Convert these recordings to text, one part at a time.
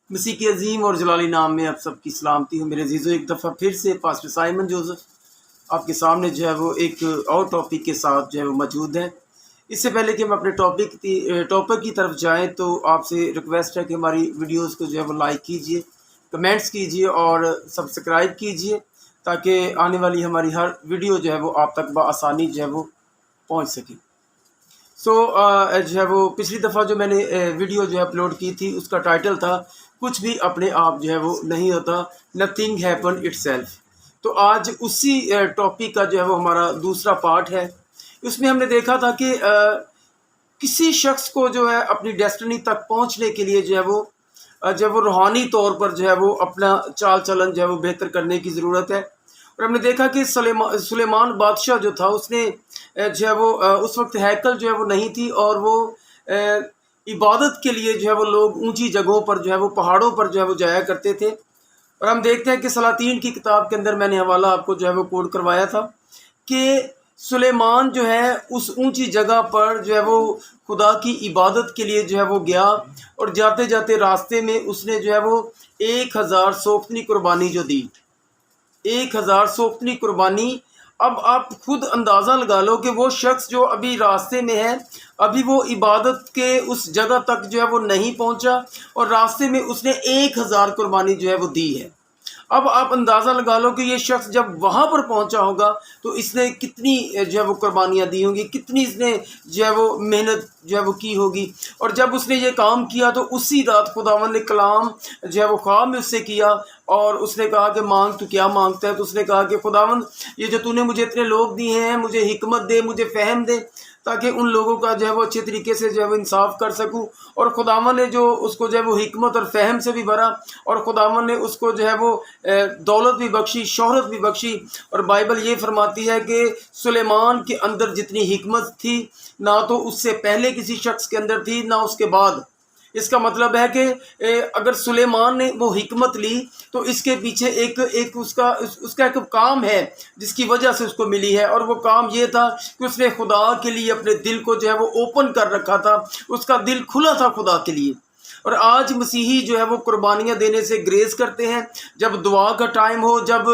مسیح کے عظیم اور جلالی نام میں آپ سب کی سلامتی ہو میرے عزیزو۔ ایک دفعہ پھر سے پاسٹر سائمن جوزف آپ کے سامنے جو ہے وہ ایک اور ٹاپک کے ساتھ جو ہے وہ موجود ہے۔ اس سے پہلے کہ ہم اپنے ٹاپک کی طرف جائیں تو آپ سے ریکویسٹ ہے کہ ہماری ویڈیوز کو جو ہے وہ لائک کیجئے، کمنٹس کیجئے اور سبسکرائب کیجئے تاکہ آنے والی ہماری ہر ویڈیو جو ہے وہ آپ تک بآسانی جو ہے وہ پہنچ سکے۔ جو ہے وہ پچھلی دفعہ جو میں نے ویڈیو جو ہے اپلوڈ کی تھی اس کا ٹائٹل تھا کچھ بھی اپنے آپ جو ہے وہ نہیں ہوتا، نتھنگ ہیپن اٹ سیلف۔ تو آج اسی ٹاپک کا جو ہے وہ ہمارا دوسرا پارٹ ہے۔ اس میں ہم نے دیکھا تھا کہ کسی شخص کو جو ہے اپنی ڈیسٹنی تک پہنچنے کے لیے جو ہے وہ جب وہ روحانی طور پر جو ہے وہ اپنا چال چلن جو ہے وہ بہتر کرنے کی ضرورت ہے۔ اور ہم نے دیکھا کہ سلیمان بادشاہ جو تھا اس نے جو ہے وہ اس وقت ہیکل جو ہے وہ نہیں تھی اور وہ عبادت کے لیے جو ہے وہ لوگ اونچی جگہوں پر جو ہے وہ پہاڑوں پر جو ہے وہ جایا کرتے تھے۔ اور ہم دیکھتے ہیں کہ سلاطین کی کتاب کے اندر میں نے حوالہ آپ کو جو ہے وہ کوٹ کروایا تھا کہ سلیمان جو ہے اس اونچی جگہ پر جو ہے وہ خدا کی عبادت کے لیے جو ہے وہ گیا اور جاتے جاتے راستے میں اس نے جو ہے وہ 1000 سوفتنی قربانی جو دی، 1000 سوفتنی قربانی۔ اب آپ خود اندازہ لگا لو کہ وہ شخص جو ابھی راستے میں ہے، ابھی وہ عبادت کے اس جگہ تک جو ہے وہ نہیں پہنچا اور راستے میں اس نے 1000 قربانی جو ہے وہ دی ہے۔ اب آپ اندازہ لگا لو کہ یہ شخص جب وہاں پر پہنچا ہوگا تو اس نے کتنی جو ہے وہ قربانیاں دی ہوں گی، کتنی اس نے جو ہے وہ محنت جو ہے وہ کی ہوگی۔ اور جب اس نے یہ کام کیا تو اسی رات خداوند نے کلام جو ہے وہ خواب میں اس سے کیا اور اس نے کہا کہ مانگ تو کیا مانگتا ہے؟ تو اس نے کہا کہ خداوند یہ جو تو نے مجھے اتنے لوگ دیے ہیں، مجھے حکمت دے، مجھے فہم دے تاکہ ان لوگوں کا جو ہے وہ اچھے طریقے سے جو ہے وہ انصاف کر سکوں۔ اور خداوند نے جو اس کو جو ہے وہ حکمت اور فہم سے بھی بھرا اور خداوند نے اس کو جو ہے وہ دولت بھی بخشی، شہرت بھی بخشی۔ اور بائبل یہ فرماتی ہے کہ سلیمان کے اندر جتنی حکمت تھی نہ تو اس سے پہلے کسی شخص کے اندر تھی نہ اس کے بعد۔ اس کا مطلب ہے کہ اگر سلیمان نے وہ حکمت لی تو اس کے پیچھے اس کا ایک کام ہے جس کی وجہ سے اس کو ملی ہے، اور وہ کام یہ تھا کہ اس نے خدا کے لیے اپنے دل کو جو ہے وہ اوپن کر رکھا تھا، اس کا دل کھلا تھا خدا کے لیے۔ اور آج مسیحی جو ہے وہ قربانیاں دینے سے گریز کرتے ہیں۔ جب دعا کا ٹائم ہو، جب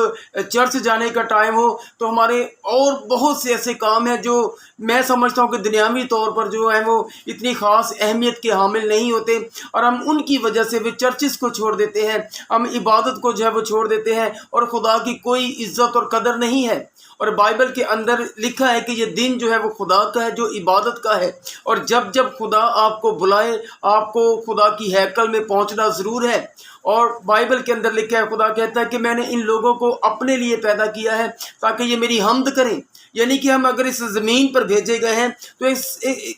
چرچ جانے کا ٹائم ہو تو ہمارے اور بہت سے ایسے کام ہیں جو میں سمجھتا ہوں کہ دنیاوی طور پر جو ہے وہ اتنی خاص اہمیت کے حامل نہیں ہوتے، اور ہم ان کی وجہ سے بھی چرچز کو چھوڑ دیتے ہیں، ہم عبادت کو جو ہے وہ چھوڑ دیتے ہیں اور خدا کی کوئی عزت اور قدر نہیں ہے۔ اور بائبل کے اندر لکھا ہے کہ یہ دن جو ہے وہ خدا کا ہے جو عبادت کا ہے، اور جب جب خدا آپ کو بلائے آپ کو خدا کی ہیکل میں پہنچنا ضرور ہے۔ اور بائبل کے اندر لکھا ہے، خدا کہتا ہے کہ میں نے ان لوگوں کو اپنے لیے پیدا کیا ہے تاکہ یہ میری حمد کریں۔ یعنی کہ ہم اگر اس زمین پر بھیجے گئے ہیں تو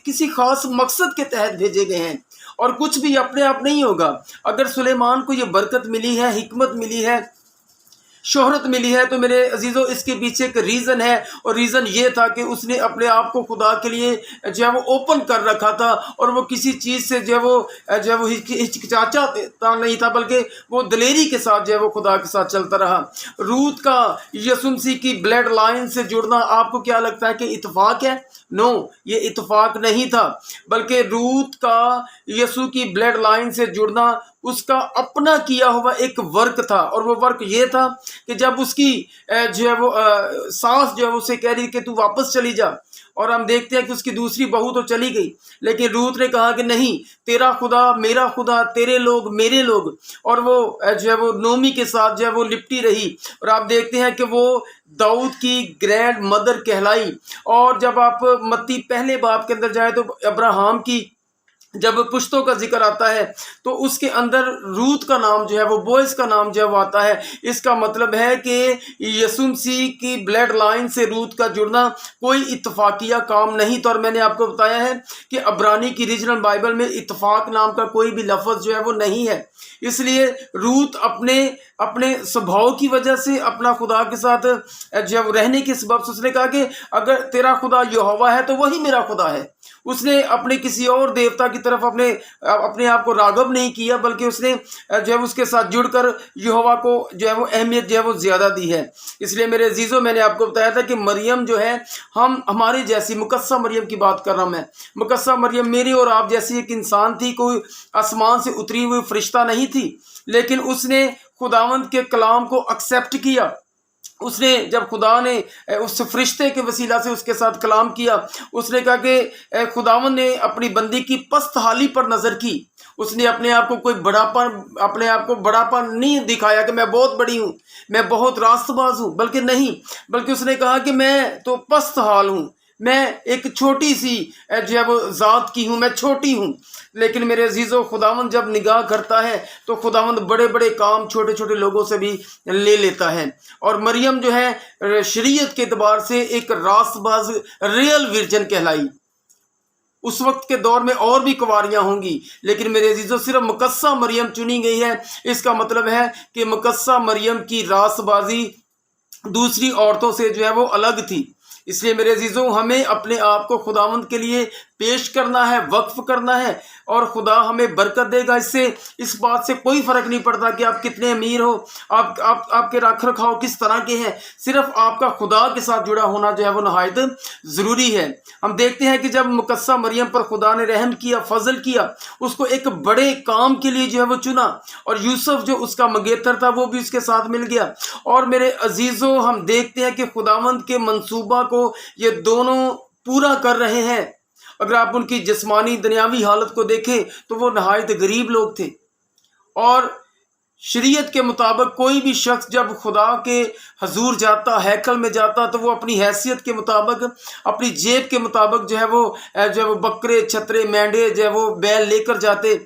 کسی خاص مقصد کے تحت بھیجے گئے ہیں، اور کچھ بھی اپنے آپ نہیں ہوگا۔ اگر سلیمان کو یہ برکت ملی ہے، حکمت ملی ہے، شہرت ملی ہے تو میرے عزیزو اس کے پیچھے ایک ریزن ہے، اور ریزن یہ تھا کہ اس نے اپنے آپ کو خدا کے لیے جو ہے وہ اوپن کر رکھا تھا، اور وہ کسی چیز سے جو ہے وہ ہچکچاتا نہیں تھا، بلکہ وہ دلیری کے ساتھ جو ہے وہ خدا کے ساتھ چلتا رہا۔ روت کا یسوع مسیح کی بلڈ لائن سے جڑنا آپ کو کیا لگتا ہے کہ اتفاق ہے؟ نو، یہ اتفاق نہیں تھا، بلکہ روت کا یسوع کی بلڈ لائن سے جڑنا اس کا اپنا کیا ہوا ایک ورک تھا، اور وہ ورک یہ تھا کہ جب اس کی جو ہے وہ ساس جو ہے اسے کہہ رہی کہ تو واپس چلی جا، اور ہم دیکھتے ہیں کہ اس کی دوسری بہو تو چلی گئی، لیکن روت نے کہا کہ نہیں، تیرا خدا میرا خدا، تیرے لوگ میرے لوگ، اور وہ جو ہے وہ نومی کے ساتھ جو ہے وہ لپٹی رہی۔ اور آپ دیکھتے ہیں کہ وہ داؤد کی گرینڈ مدر کہلائی۔ اور جب آپ متی پہلے باب کے اندر جائیں تو ابراہم کی جب پشتوں کا ذکر آتا ہے تو اس کے اندر روت کا نام جو ہے وہ بوئز کا نام جو ہے وہ آتا ہے۔ اس کا مطلب ہے کہ یسوع مسیح کی بلڈ لائن سے روت کا جڑنا کوئی اتفاقیہ کام نہیں تھا، اور میں نے آپ کو بتایا ہے کہ عبرانی کی ریجنل بائبل میں اتفاق نام کا کوئی بھی لفظ جو ہے وہ نہیں ہے۔ اس لیے روت اپنے سبھاؤ کی وجہ سے، اپنا خدا کے ساتھ جو ہے رہنے کے سبب سے اس نے کہا کہ اگر تیرا خدا یہوہ ہے تو وہی میرا خدا ہے۔ اس نے اپنے کسی اور دیوتا کی طرف اپنے آپ کو راغب نہیں کیا، بلکہ اس نے جو ہے اس کے ساتھ جڑ کر یہوہ کو جو ہے وہ اہمیت جو ہے وہ زیادہ دی ہے۔ اس لیے میرے عزیزوں، میں نے آپ کو بتایا تھا کہ مریم جو ہے ہمارے جیسی مقدسہ مریم کی بات کر رہا ہوں میں۔ مقدسہ مریم میری اور آپ جیسی ایک انسان تھی، کوئی آسمان سے اتری ہوئی فرشتہ نہیں تھی، لیکن اس نے خداوند کے کلام کو ایکسیپٹ کیا۔ اس نے جب خدا نے اس فرشتے کے وسیلہ سے اس کے ساتھ کلام کیا، اس نے کہا کہ خداوند نے اپنی بندی کی پست حالی پر نظر کی۔ اس نے اپنے آپ کو بڑاپا نہیں دکھایا کہ میں بہت بڑی ہوں، میں بہت راست باز ہوں، بلکہ اس نے کہا کہ میں تو پست حال ہوں، میں ایک چھوٹی سی جو ہے وہ ذات کی ہوں، میں چھوٹی ہوں۔ لیکن میرے عزیزو، خداوند جب نگاہ کرتا ہے تو خداوند بڑے بڑے کام چھوٹے چھوٹے لوگوں سے بھی لے لیتا ہے۔ اور مریم جو ہے شریعت کے اعتبار سے ایک راست باز ریئل ورجن کہلائی۔ اس وقت کے دور میں اور بھی کنواریاں ہوں گی، لیکن میرے عزیزو صرف مقدسہ مریم چنی گئی ہے۔ اس کا مطلب ہے کہ مقدسہ مریم کی راست بازی دوسری عورتوں سے جو ہے وہ الگ تھی۔ اس لیے میرے عزیزوں، ہمیں اپنے آپ کو خداوند کے لیے پیش کرنا ہے، وقف کرنا ہے، اور خدا ہمیں برکت دے گا۔ اس بات سے کوئی فرق نہیں پڑتا کہ آپ کتنے امیر ہو، آپ کے رکھ رکھاؤ کس طرح کے ہیں، صرف آپ کا خدا کے ساتھ جڑا ہونا جو ہے وہ نہایت ضروری ہے۔ ہم دیکھتے ہیں کہ جب مقدسہ مریم پر خدا نے رحم کیا، فضل کیا، اس کو ایک بڑے کام کے لیے جو ہے وہ چنا، اور یوسف جو اس کا منگیتر تھا وہ بھی اس کے ساتھ مل گیا۔ اور میرے عزیزوں، ہم دیکھتے ہیں کہ خداوند کے منصوبہ کو یہ دونوں پورا کر رہے ہیں۔ اگر آپ ان کی جسمانی دنیاوی حالت کو دیکھیں تو وہ نہایت غریب لوگ تھے، اور شریعت کے مطابق کوئی بھی شخص جب خدا کے حضور جاتا، ہیکل میں جاتا، تو وہ اپنی حیثیت کے مطابق، اپنی جیب کے مطابق جو ہے وہ بکرے، چھترے، مینڈے جو ہے وہ بیل لے کر جاتے۔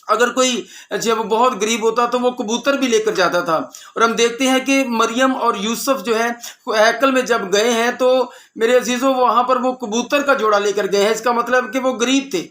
اگر کوئی جو ہے وہ بہت غریب ہوتا تو وہ کبوتر بھی لے کر جاتا تھا۔ اور ہم دیکھتے ہیں کہ مریم اور یوسف جو ہے ہیکل میں جب گئے ہیں تو میرے عزیزوں وہاں پر وہ کبوتر کا جوڑا لے کر گئے ہیں۔ اس کا مطلب کہ وہ غریب تھے۔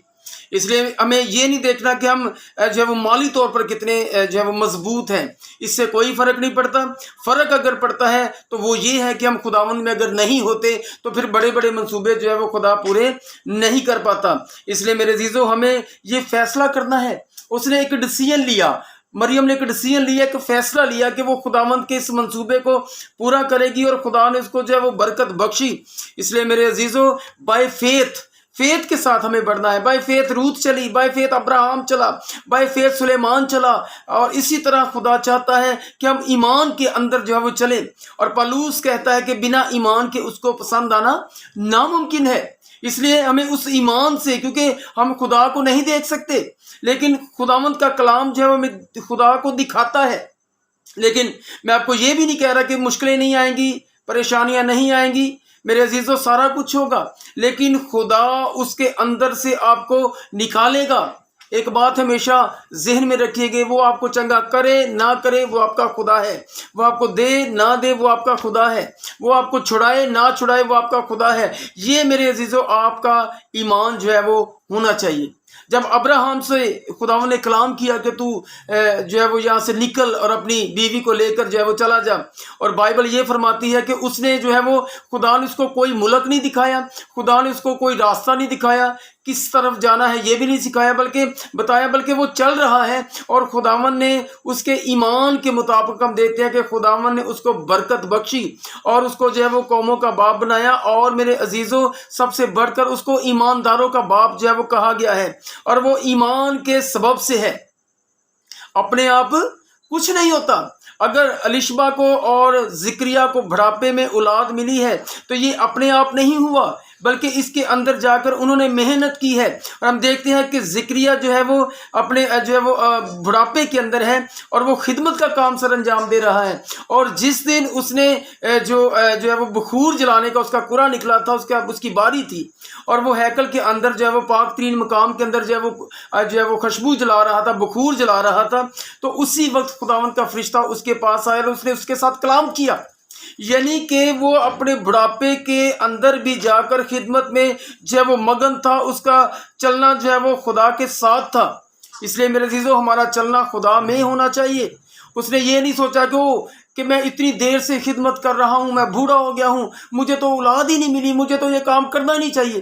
اس لیے ہمیں یہ نہیں دیکھنا کہ ہم جو ہے وہ مالی طور پر کتنے جو ہے وہ مضبوط ہیں، اس سے کوئی فرق نہیں پڑتا۔ فرق اگر پڑتا ہے تو وہ یہ ہے کہ ہم خداوند میں اگر نہیں ہوتے تو پھر بڑے بڑے منصوبے جو ہے وہ خدا پورے نہیں کر پاتا۔ اس لیے میرے عزیزوں، ہمیں یہ فیصلہ کرنا ہے۔ اس نے ایک ڈیسیژن لیا، مریم نے ایک ڈیسیژن لیا، ایک فیصلہ لیا کہ وہ خداوند کے اس منصوبے کو پورا کرے گی، اور خدا نے اس کو جو ہے وہ برکت بخشی۔ اس لیے میرے عزیزوں، بائی فیتھ کے ساتھ ہمیں بڑھنا ہے۔ بائی فیتھ روت چلی، بائی فیتھ ابراہم چلا، بائی فیتھ سلیمان چلا، اور اسی طرح خدا چاہتا ہے کہ ہم ایمان کے اندر جو ہے وہ چلیں۔ اور پالوس کہتا ہے کہ بنا ایمان کے اس کو پسند آنا ناممکن ہے۔ اس لیے ہمیں اس ایمان سے، کیونکہ ہم خدا کو نہیں دیکھ سکتے، لیکن خداوند کا کلام جو ہے وہ ہمیں خدا کو دکھاتا ہے۔ لیکن میں آپ کو یہ بھی نہیں کہہ رہا کہ مشکلیں نہیں آئیں گی، پریشانیاں نہیں آئیں گی۔ میرے عزیزوں، سارا کچھ ہوگا، لیکن خدا اس کے اندر سے آپ کو نکالے گا۔ ایک بات ہمیشہ ذہن میں رکھیے گا، وہ آپ کو چنگا کرے نہ کرے وہ آپ کا خدا ہے، وہ آپ کو دے نہ دے وہ آپ کا خدا ہے، وہ آپ کو چھڑائے نہ چھڑائے وہ آپ کا خدا ہے۔ یہ میرے عزیزوں آپ کا ایمان جو ہے وہ ہونا چاہیے۔ جب ابراہم سے خداوند نے کلام کیا کہ تو جو ہے وہ یہاں سے نکل اور اپنی بیوی کو لے کر جو ہے وہ چلا جا، اور بائبل یہ فرماتی ہے کہ اس نے جو ہے وہ خدا نے اس کو کوئی ملک نہیں دکھایا، خدا نے اس کو کوئی راستہ نہیں دکھایا، کس طرف جانا ہے یہ بھی نہیں سکھایا، بلکہ وہ چل رہا ہے، اور خداوند نے اس کے ایمان کے مطابق ہم دیکھتے ہیں کہ خداوند نے اس کو برکت بخشی، اور اس کو جو ہے وہ قوموں کا باپ بنایا۔ اور میرے عزیزوں، سب سے بڑھ کر اس کو ایمانداروں کا باپ جو ہے وہ کہا گیا ہے، اور وہ ایمان کے سبب سے ہے۔ اپنے آپ کچھ نہیں ہوتا۔ اگر الشبا کو اور زکریا کو بڑھاپے میں اولاد ملی ہے تو یہ اپنے آپ نہیں ہوا، بلکہ اس کے اندر جا کر انہوں نے محنت کی ہے۔ اور ہم دیکھتے ہیں کہ زکریا جو ہے وہ اپنے جو ہے وہ بڑھاپے کے اندر ہے، اور وہ خدمت کا کام سر انجام دے رہا ہے۔ اور جس دن اس نے جو ہے وہ بخور جلانے کا اس کا قرعہ نکلا تھا، اس کی باری تھی، اور وہ ہیکل کے اندر جو ہے وہ پاک ترین مقام کے اندر جو ہے وہ خوشبو جلا رہا تھا، بخور جلا رہا تھا، تو اسی وقت خداوند کا فرشتہ اس کے پاس آیا اور اس نے اس کے ساتھ کلام کیا۔ یعنی کہ وہ اپنے بڑھاپے کے اندر بھی جا کر خدمت میں جو ہے وہ مگن تھا، اس کا چلنا جو ہے وہ خدا کے ساتھ تھا۔ اس لیے میرے عزیزو، ہمارا چلنا خدا میں ہونا چاہیے۔ اس نے یہ نہیں سوچا کہ میں اتنی دیر سے خدمت کر رہا ہوں، میں بوڑھا ہو گیا ہوں، مجھے تو اولاد ہی نہیں ملی، مجھے تو یہ کام کرنا نہیں چاہیے۔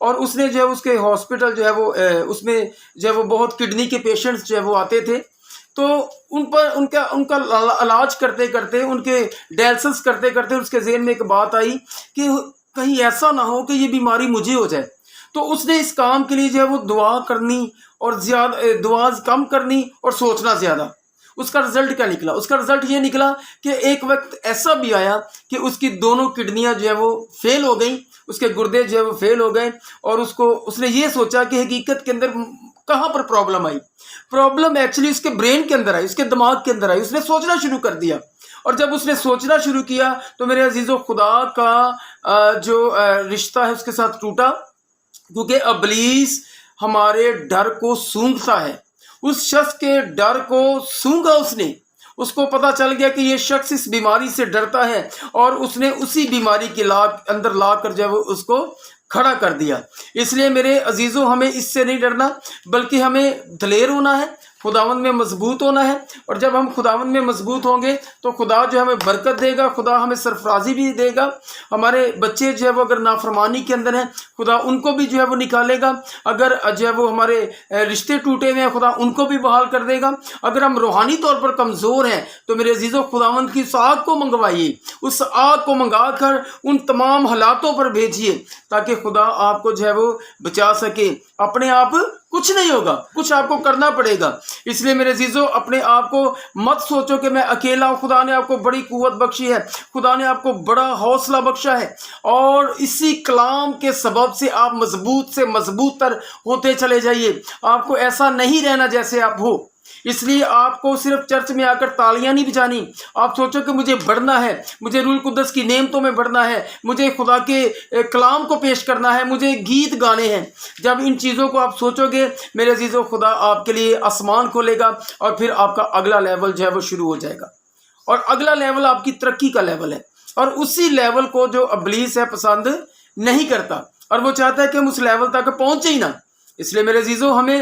اور اس نے جو ہے اس کے ہاسپٹل جو ہے وہ اس میں جو ہے وہ بہت کڈنی کے پیشنٹس جو ہے وہ آتے تھے، تو ان کا علاج کرتے کرتے، ان کے ڈائلسس کرتے کرتے اس کے ذہن میں ایک بات آئی کہ کہیں ایسا نہ ہو کہ یہ بیماری مجھے ہو جائے. تو اس نے اس کام کے لیے جو ہے وہ دعا کرنی اور زیادہ دعا کم کرنی اور سوچنا زیادہ. اس کا رزلٹ کیا نکلا؟ اس کا رزلٹ یہ نکلا کہ ایک وقت ایسا بھی آیا کہ اس کی دونوں کڈنیاں جو ہے وہ فیل ہو گئیں، اس کے گردے جو ہے وہ فیل ہو گئے، اور اس نے یہ سوچا کہ حقیقت کے اندر کہاں پر پرابلم آئی. پرابلم ایکچولی اس کے برین کے اندر آئی، اس کے دماغ کے اندر آئی. اس نے سوچنا شروع کر دیا، اور جب اس نے سوچنا شروع کیا تو میرے عزیزو خدا کا جو رشتہ ہے اس کے ساتھ ٹوٹا، کیونکہ ابلیس ہمارے ڈر کو سونگھتا ہے. اس شخص کے ڈر کو سونگھا اس کو پتا چل گیا کہ یہ شخص اس بیماری سے ڈرتا ہے، اور اس نے اسی بیماری کے اندر لا کر جو ہے اس کو کھڑا کر دیا. اس لیے میرے عزیزوں ہمیں اس سے نہیں ڈرنا، بلکہ ہمیں دلیر ہونا ہے، خداوند میں مضبوط ہونا ہے. اور جب ہم خداوند میں مضبوط ہوں گے تو خدا جو ہمیں برکت دے گا، خدا ہمیں سرفرازی بھی دے گا. ہمارے بچے جو ہے وہ اگر نافرمانی کے اندر ہیں، خدا ان کو بھی جو ہے وہ نکالے گا. اگر جو ہے وہ ہمارے رشتے ٹوٹے ہوئے ہیں، خدا ان کو بھی بحال کر دے گا. اگر ہم روحانی طور پر کمزور ہیں تو میرے عزیزوں خداوند کی اس آگ کو منگوائیے، اس آگ کو منگا کر ان تمام حالاتوں پر بھیجیے تاکہ خدا آپ کو جو ہے وہ بچا سکے. اپنے آپ کچھ نہیں ہوگا، کچھ آپ کو کرنا پڑے گا. اس لیے میرے عزیزو اپنے آپ کو مت سوچو کہ میں اکیلا ہوں. خدا نے آپ کو بڑی قوت بخشی ہے، خدا نے آپ کو بڑا حوصلہ بخشا ہے، اور اسی کلام کے سبب سے آپ مضبوط سے مضبوط تر ہوتے چلے جائیے. آپ کو ایسا نہیں رہنا جیسے آپ ہو. اس لیے آپ کو صرف چرچ میں آ کر تالیاں نہیں بجانی. آپ سوچو کہ مجھے بڑھنا ہے، مجھے روح القدس کی نعمتوں میں بڑھنا ہے، مجھے خدا کے کلام کو پیش کرنا ہے، مجھے گیت گانے ہیں. جب ان چیزوں کو آپ سوچو گے میرے عزیزو، خدا آپ کے لیے آسمان کھولے گا، اور پھر آپ کا اگلا لیول جو ہے وہ شروع ہو جائے گا. اور اگلا لیول آپ کی ترقی کا لیول ہے، اور اسی لیول کو جو ابلیس ہے پسند نہیں کرتا، اور وہ چاہتا ہے کہ ہم اس لیول تک پہنچے ہی نہ. اس لیے میرے عزیزو ہمیں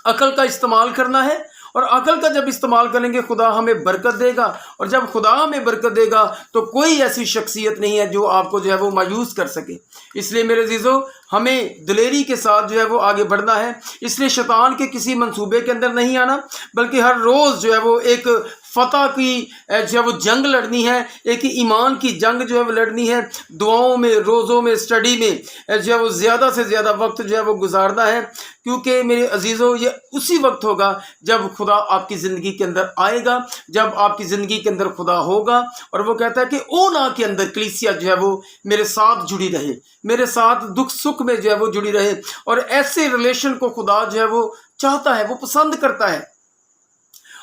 عقل کا استعمال کرنا ہے، اور عقل کا جب استعمال کریں گے خدا ہمیں برکت دے گا. اور جب خدا ہمیں برکت دے گا تو کوئی ایسی شخصیت نہیں ہے جو آپ کو جو ہے وہ مایوس کر سکے. اس لیے میرے عزیزو ہمیں دلیری کے ساتھ جو ہے وہ آگے بڑھنا ہے. اس لیے شیطان کے کسی منصوبے کے اندر نہیں آنا، بلکہ ہر روز جو ہے وہ ایک فتح کی جو ہے وہ جنگ لڑنی ہے، ایک ایمان کی جنگ جو ہے وہ لڑنی ہے. دعاؤں میں، روزوں میں، اسٹڈی میں جو ہے وہ زیادہ سے زیادہ وقت جو ہے وہ گزارنا ہے، کیونکہ میرے عزیزو یہ اسی وقت ہوگا جب خدا آپ کی زندگی کے اندر آئے گا، جب آپ کی زندگی کے اندر خدا ہوگا. اور وہ کہتا ہے کہ اونا کے اندر کلیسیا جو ہے وہ میرے ساتھ جڑی رہے، میرے ساتھ دکھ سکھ میں جو ہے وہ جڑی رہے. اور ایسے ریلیشن کو خدا جو ہے وہ چاہتا ہے، وہ پسند کرتا ہے.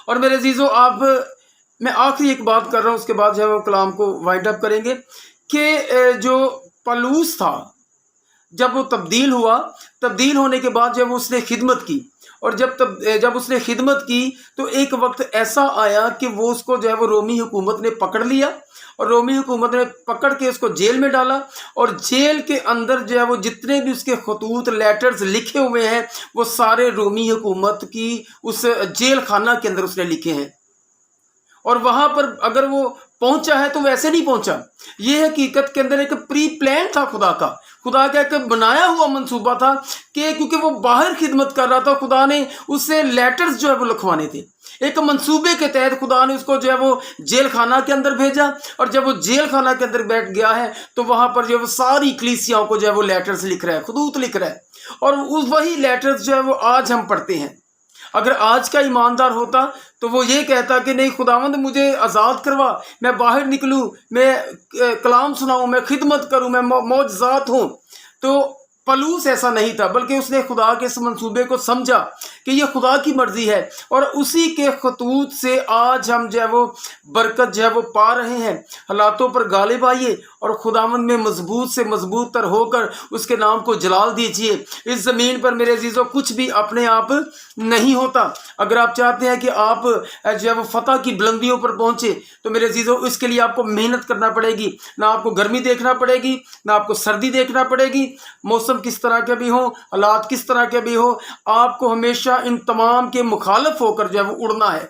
اور میرے عزیزو میں آخری ایک بات کر رہا ہوں، اس کے بعد جو ہے وہ کلام کو وائنڈ اپ کریں گے، کہ جو پالوس تھا جب وہ تبدیل ہوا، تبدیل ہونے کے بعد جب اس نے خدمت کی، اور جب اس نے خدمت کی تو ایک وقت ایسا آیا کہ وہ اس کو جو ہے وہ رومی حکومت نے پکڑ لیا، اور رومی حکومت نے پکڑ کے اس کو جیل میں ڈالا. اور جیل کے اندر جو ہے وہ جتنے بھی اس کے خطوط لیٹرز لکھے ہوئے ہیں وہ سارے رومی حکومت کی اس جیل خانہ کے اندر اس نے لکھے ہیں. اور وہاں پر اگر وہ پہنچا ہے تو ویسے نہیں پہنچا. یہ حقیقت کے اندر ایک پری پلان تھا خدا کا ایک بنایا ہوا منصوبہ تھا، کہ کیونکہ وہ باہر خدمت کر رہا تھا، خدا نے اس سے لیٹرز جو ہے وہ لکھوانے تھے. ایک منصوبے کے تحت خدا نے اس کو جو ہے وہ جیل خانہ کے اندر بھیجا، اور جب وہ جیل خانہ کے اندر بیٹھ گیا ہے تو وہاں پر جو ہے وہ ساری کلیسیاؤں کو جو ہے وہ لیٹرز لکھ رہا ہے، خطوط لکھ رہا ہے. اور وہی لیٹرز جو ہے وہ آج ہم پڑھتے ہیں. اگر آج کا ایماندار ہوتا تو وہ یہ کہتا کہ نہیں خداوند مجھے آزاد کروا، میں باہر نکلوں، میں کلام سناؤں، میں خدمت کروں، میں معجزات ہوں. تو پلوس ایسا نہیں تھا، بلکہ اس نے خدا کے اس منصوبے کو سمجھا کہ یہ خدا کی مرضی ہے، اور اسی کے خطوط سے آج ہم جو ہے وہ برکت جو ہے وہ پا رہے ہیں. حالاتوں پر غالب آئیے اور خداوند میں مضبوط سے مضبوط تر ہو کر اس کے نام کو جلال دیجیے. اس زمین پر میرے عزیزوں کچھ بھی اپنے آپ نہیں ہوتا. اگر آپ چاہتے ہیں کہ آپ جو ہے وہ فتح کی بلندیوں پر پہنچے تو میرے عزیزوں اس کے لیے آپ کو محنت کرنا پڑے گی. نہ آپ کو گرمی دیکھنا پڑے گی، نہ آپ کو سردی دیکھنا پڑے گی، موسم کس طرح کے بھی ہوں، حالات کس طرح کے بھی ہوں، آپ کو ہمیشہ ان تمام کے مخالف ہو کر جو ہے وہ اڑنا ہے،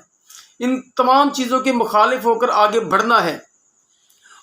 ان تمام چیزوں کے مخالف ہو کر آگے بڑھنا ہے.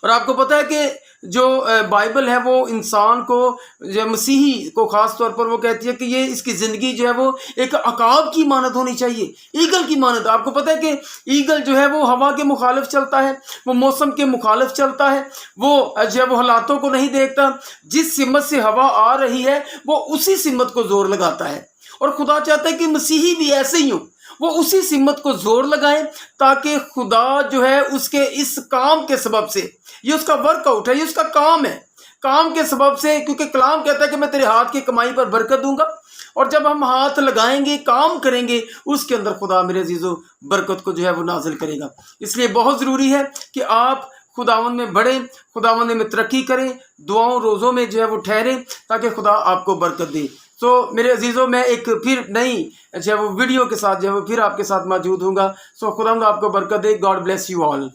اور آپ کو پتہ ہے کہ جو بائبل ہے وہ انسان کو جو مسیحی کو خاص طور پر وہ کہتی ہے کہ یہ اس کی زندگی جو ہے وہ ایک عقاب کی مانند ہونی چاہیے، ایگل کی مانند۔ آپ کو پتہ ہے کہ ایگل جو ہے وہ ہوا کے مخالف چلتا ہے، وہ موسم کے مخالف چلتا ہے، وہ جو ہے وہ حالاتوں کو نہیں دیکھتا، جس سمت سے ہوا آ رہی ہے وہ اسی سمت کو زور لگاتا ہے۔ اور خدا چاہتا ہے کہ مسیحی بھی ایسے ہی ہوں، وہ اسی سمت کو زور لگائیں تاکہ خدا جو ہے اس کے اس کام کے سبب سے، یہ اس کا ورک آؤٹ ہے، یہ اس کا کام ہے، کام کے سبب سے، کیونکہ کلام کہتا ہے کہ میں تیرے ہاتھ کی کمائی پر برکت دوں گا، اور جب ہم ہاتھ لگائیں گے، کام کریں گے، اس کے اندر خدا میرے عزیزو برکت کو جو ہے وہ نازل کرے گا۔ اس لیے بہت ضروری ہے کہ آپ خداوند میں بڑھیں، خداوند میں ترقی کریں، دعاؤں روزوں میں جو ہے وہ ٹھہریں تاکہ خدا آپ کو برکت دے۔ تو میرے عزیزوں، میں ایک پھر نئی جو ہے وہ ویڈیو کے ساتھ جو ہے وہ پھر آپ کے ساتھ موجود ہوں گا۔ سو خداوند آپ کو برکت دے۔ God bless you all.